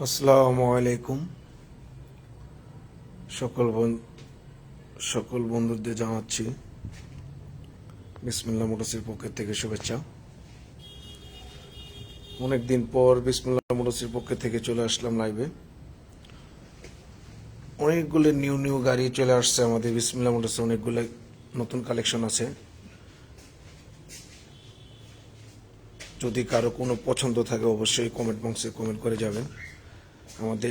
আসসালামু আলাইকুম। সকল বন্ধুদের জানাচ্ছি বিসমিল্লাহ মোটরসের পক্ষ থেকে শুভেচ্ছা। অনেকদিন পর বিসমিল্লাহ মোটরসের পক্ষ থেকে চলে আসলাম লাইভে। অনেকগুলো নিউ গাড়ি চলে আসছে আমাদের বিসমিল্লাহ মোটরসে, অনেকগুলো নতুন কালেকশন আছে। যদি কারো কোনো পছন্দ থাকে অবশ্যই কমেন্ট বক্সে কমেন্ট করে যাবেন। আমাদের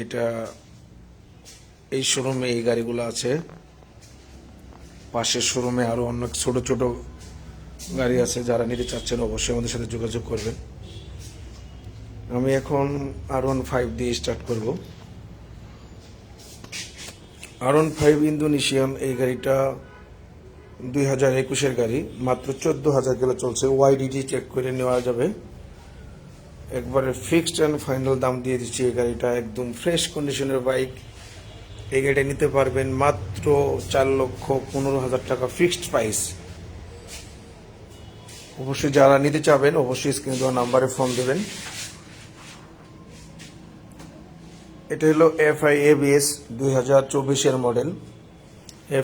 এই শোরুমে এই গাড়িগুলো আছে, পাশের শোরুমে আরও অনেক ছোট ছোট গাড়ি আছে। যারা নিতে চাচ্ছেন অবশ্যই আমাদের সাথে যোগাযোগ করবেন। আমি এখন R15 দিয়ে স্টার্ট করব। R15 ইন্দোনেশিয়ান, এই গাড়িটা 2021-এর গাড়ি, মাত্র 14,000 কিলো চলছে। ওয়াইডিটি চেক করে নেওয়া যাবে, একবারে ফিক্সড অ্যান্ড ফাইনাল দাম দিয়ে দিচ্ছি। এই গাড়িটা একদম ফ্রেশ কন্ডিশনের বাইক। এই গাড়িটা নিতে পারবেন মাত্র 4,15,000 টাকা ফিক্সড প্রাইস। অবশ্যই যারা নিতে চাবেন অবশ্যই স্ক্রিনে দেওয়া নাম্বারে ফোন দেবেন। এটা হলো FI ABS 2024-এর মডেল।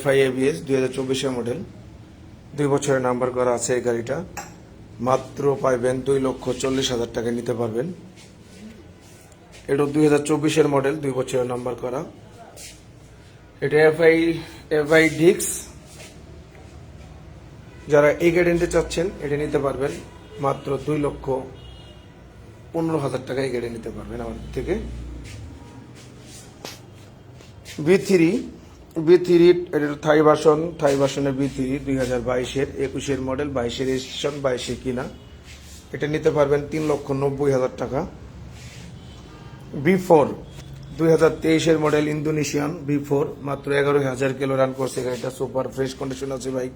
FI ABS 2024-এর মডেল, 2 বছরের নাম্বার করা আছে। এই গাড়িটা মাত্র পাইবেন 2,40,000 টাকা নিতে পারবেন। এটা 2024-এর মডেল, 2 বছরের নাম্বার করা। এটা FI ডিক্স। যারা এই গাড়ি নিতে চাচ্ছেন এটা নিতে পারবেন মাত্র 2,15,000 টাকা এই গাড়ি নিতে পারবেন আমাদের থেকে। B3 এটা থাই ভার্সনের B3 2022-এর 21-এর মডেল, 22-এর রেজিস্ট্রেশন, 22-এ কিনা। এটা নিতে পারবেন 3,90,000 টাকা। B4 2023-এর মডেল ইন্দোনেশিয়ান B4, মাত্র 11,000 কিলো রান করছে। গাড়িটা সুপার ফ্রেশ কন্ডিশন আছে বাইক।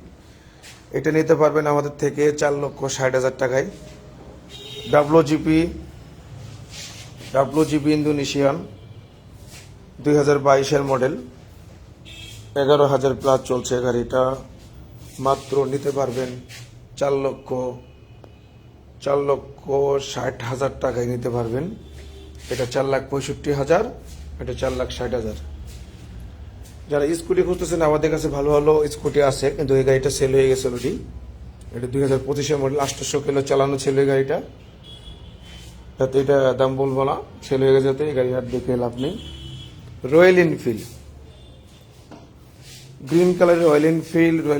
এটা নিতে পারবেন আমাদের থেকে 4,60,000 টাকায়। WGP ইন্দোনেশিয়ান 2022-এর মডেল, 11,000 প্লাস চলছে গাড়িটা। মাত্র নিতে পারবেন 4,60,000 টাকায় নিতে পারবেন। এটা 4,65,000, এটা 4,60,000। যারা স্কুটি খুঁজতেছেন আমাদের কাছে ভালো ভালো স্কুটি আছে, কিন্তু এই গাড়িটা সেল হয়ে গেছে অলরেডি। এটা 2025-এর মডেল, 800 কিলো চালানো ছিল এই গাড়িটা। যাতে এটা দাম বলবো না, সেল হয়ে গেছে, এই গাড়ি আর দেখে লাভ নেই। রয়্যাল এনফিল্ড গ্রিন কালারের রয়্যাল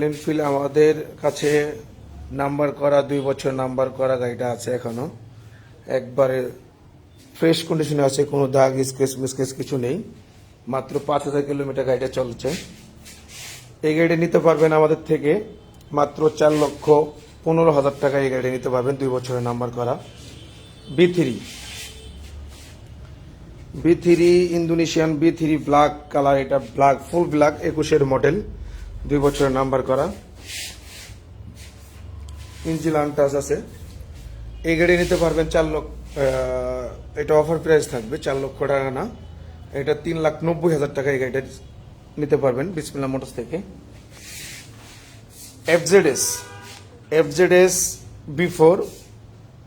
এনফিল্ড আমাদের কাছে নাম্বার করা, 2 বছর নাম্বার করা গাড়িটা আছে এখনো। একবারে ফ্রেশ কন্ডিশনে আছে, কোনো দাগ স্কেচ কিছু নেই। মাত্র 5,000 কিলোমিটার গাড়িটা চলছে। এই গাড়িটা নিতে পারবেন আমাদের থেকে মাত্র 4,15,000 টাকা এই গাড়িটা নিতে পারবেন, 2 বছরের নাম্বার করা। B3 Indonesian B3 black colour, এটা ফুল ব্ল্যাক, 21-এর মডেল, 2 বছরের নাম্বার করা। ইঞ্জিন আনটাচ আছে। এই গাড়ি নিতে পারবেন এটা অফার প্রাইস থাকবে 4 লক্ষ টাকা না, এটা 3,90,000 টাকা এই গাড়িটা নিতে পারবেন বিসমিল্লাহ মোটরস থেকে। FZS B4,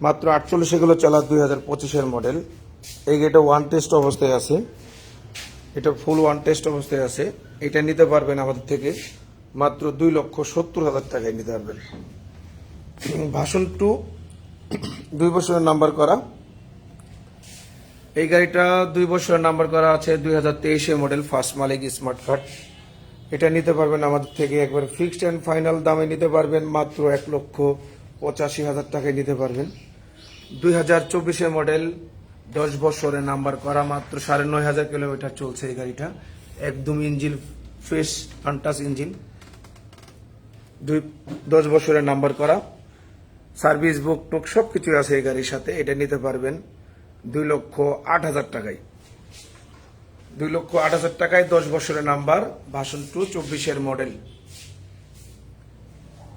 মাত্র 48 কিলো চালা, 2025-এর মডেল। এই গাড়িটা ওয়ান টেস্ট অবস্থায় আছে, এটা ফুল ওয়ান টেস্ট অবস্থায় আছে। এটা নিতে পারবেন আমাদের থেকে মাত্র 2,70,000 টাকায় নিতে পারবেন। ভার্সন 2, 2 বছরের নাম্বার করা। এই গাড়িটা 2 বছরের নাম্বার করা আছে, 2023-এর মডেল, ফার্স্ট মালিক, স্মার্ট কার্ড। এটা নিতে পারবেন আমাদের থেকে একবার ফিক্সড অ্যান্ড ফাইনাল দামে নিতে পারবেন, মাত্র 1,85,000 টাকায় নিতে পারবেন। 2024-এর মডেল, 10 বছরের নাম্বার করা, মাত্র 9,500 কিলোমিটার চলছে এই গাড়িটা। একদম ইঞ্জিন ফ্রেশ আনটাচ ইঞ্জিন, 10 বছরের নাম্বার করা, সার্ভিস বুক টুক সবকিছু আছে এই গাড়ির সাথে। এটা নিতে পারবেন 2,08,000 টাকায়। 2,08,000 টাকায় 10 বছরের নাম্বার, ভার্সন 2, 24-এর মডেল।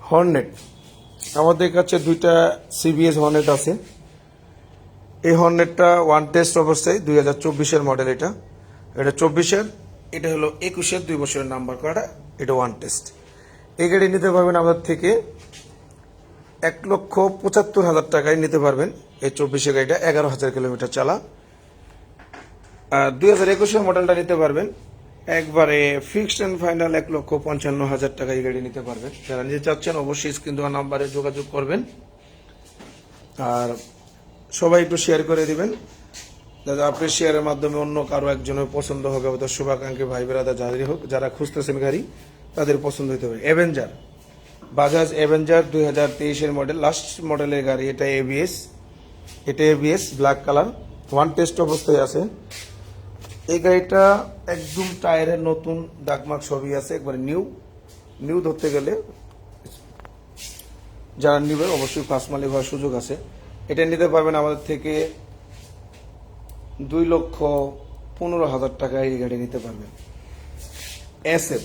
হর্নেট, আমাদের কাছে 2টা CBS হর্নেট আছে। এই হর্নেটটা ওয়ান টেস্ট অবস্থায়, 2024-এর মডেল। এটা 24-এর, এটা হলো 21-এর, 2 বছরের নাম্বার করা, এটা ওয়ান টেস্ট। এই গাড়ি নিতে পারবেন আমাদের থেকে 1,75,000 টাকায় নিতে পারবেন। এই 24-এর গাড়িটা 11,000 কিলোমিটার চালা। 2021 মডেলটা নিতে পারবেন একবারে ফিক্সড এন্ড ফাইনাল 1,55,000 টাকা এই গাড়ি নিতে পারবেন। যারা নিতে চাচ্ছেন অবশ্যই স্ক্রিন দেওয়া নাম্বারে যোগাযোগ করবেন আর সবাই একটু শেয়ার করে দিবেন, যাতে আপনার শেয়ারের মাধ্যমে অন্য কারো একজনের পছন্দ হবে, অথবা শুভাকাঙ্ক্ষী ভাই বেরাদা যারাই হোক, যারা খুঁজতেছেন গাড়ি তাদের পছন্দ হতে হবে। Avenger, Bajaj Avenger 2023 model, last মডেলের গাড়ি। এটা ABS black colour, one test অবস্থায় আছে। এই গাড়িটা একদম টায়ারের নতুন দাগমাগ সবই আছে, একবারে নিউ ধরতে গেলে যারা নিবে অবশ্যই ফার্স্ট মালিক হওয়ার সুযোগ আছে। এটা নিতে পারবেন আমাদের থেকে 2,15,000 টাকায় এই গাড়ি নিতে পারবেন। SF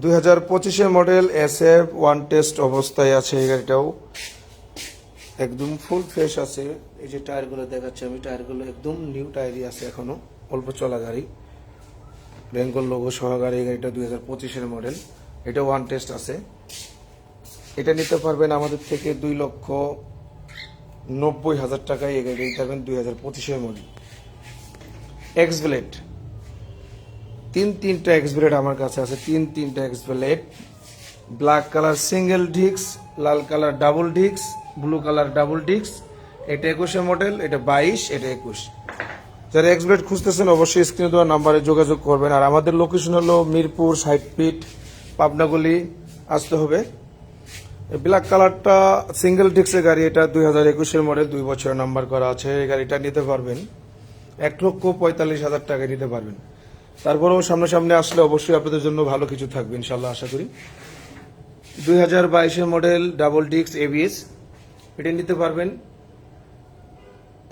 2025 model, SF one test অবস্থায় আছে। এই গাড়িটাও একদম ফুল ফ্রেশ আছে। এই যে টায়ারগুলো দেখাচ্ছি আমি, টায়ারগুলো একদম নিউ টায়ারই আছে, এখনো অল্প চলা গাড়ি, বেঙ্গল লোগো সহকারে। এই গাড়িটা 2025 মডেল, এটা ওয়ান টেস্ট আছে। এটা নিতে পারবেন আমাদের থেকে 2,90,000 টাকায় এই গাড়ি নিতে পারবেন 2025 মডেল। এক্স ব্লেড, তিনটা এক্স ব্লেড আমার কাছে আছে, তিনটা X Blade. Black colour single disc, লাল colour double disc, blue colour double disc. এটা 21 মডেল, এটা 22, এটা 21। যারা এক্স ব্লেড খুঁজতেছেন অবশ্যই স্ক্রিনে দেওয়া নাম্বারে যোগাযোগ করবেন। আর আমাদের লোকেশন হলো মিরপুর 60 ফিট, পাবনাগুলি আসতে হবে। ব্ল্যাক কালারটা সিঙ্গেল ডিস্কের গাড়ি, এটা 2021 মডেল, 2 বছর নাম্বার করা আছে। এই গাড়িটা নিতে পারবেন 1,45,000 টাকায় নিতে পারবেন। তারপরেও সামনে আসলে অবশ্যই আপনাদের জন্য ভালো কিছু থাকবে ইনশাল্লাহ, আশা করি। 2022 মডেল ডাবল ডিস্ক এবিএস, এটা নিতে পারবেন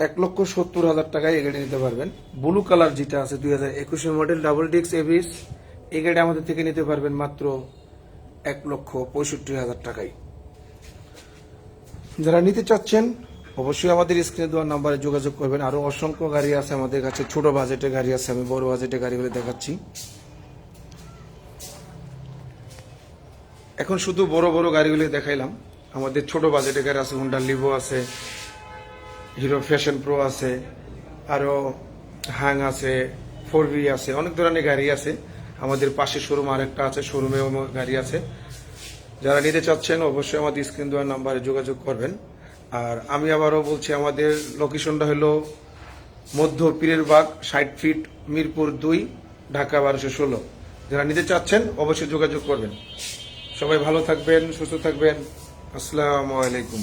1,70,000 টাকায় এই গাড়ি নিতে পারবেন। ব্লু কালার যেটা আছে 2021 মডেল ডাবল ডিস্ক এবিএস, এই গাড়ি আমাদের থেকে নিতে পারবেন মাত্র 1,65,000 টাকায়। যারা নিতে চাচ্ছেন অবশ্যই আমাদের স্ক্রিনে দেওয়া নাম্বারে যোগাযোগ করবেন। আরো অসংখ্য গাড়ি আছে আমাদের কাছে, ছোট বাজেটের গাড়ি আছে, আমি বড় বাজেটের গাড়িগুলো দেখাচ্ছি। এখন শুধু বড় গাড়িগুলো দেখাইলাম, আমাদের ছোট বাজেটের গাড়ি আছে, হোন্ডা লিভো আছে, হিরো ফ্যাশন প্রো আছে, আরো হ্যাং আছে, 4V আছে, অনেক ধরনের গাড়ি আছে। আমাদের পাশে শোরুম আরেকটা আছে, শোরুমেও গাড়ি আছে। যারা নিতে চাচ্ছেন অবশ্যই আমাদের স্ক্রিন দেওয়ার নাম্বারে যোগাযোগ করবেন। আর আমি আবারও বলছি, আমাদের লোকেশনটা হলো মধ্য পীরের বাগ 60 ফিট, মিরপুর 2, ঢাকা 1216। যারা নিতে চাচ্ছেন অবশ্যই যোগাযোগ করবেন। সবাই ভালো থাকবেন, সুস্থ থাকবেন। আসসালামু আলাইকুম।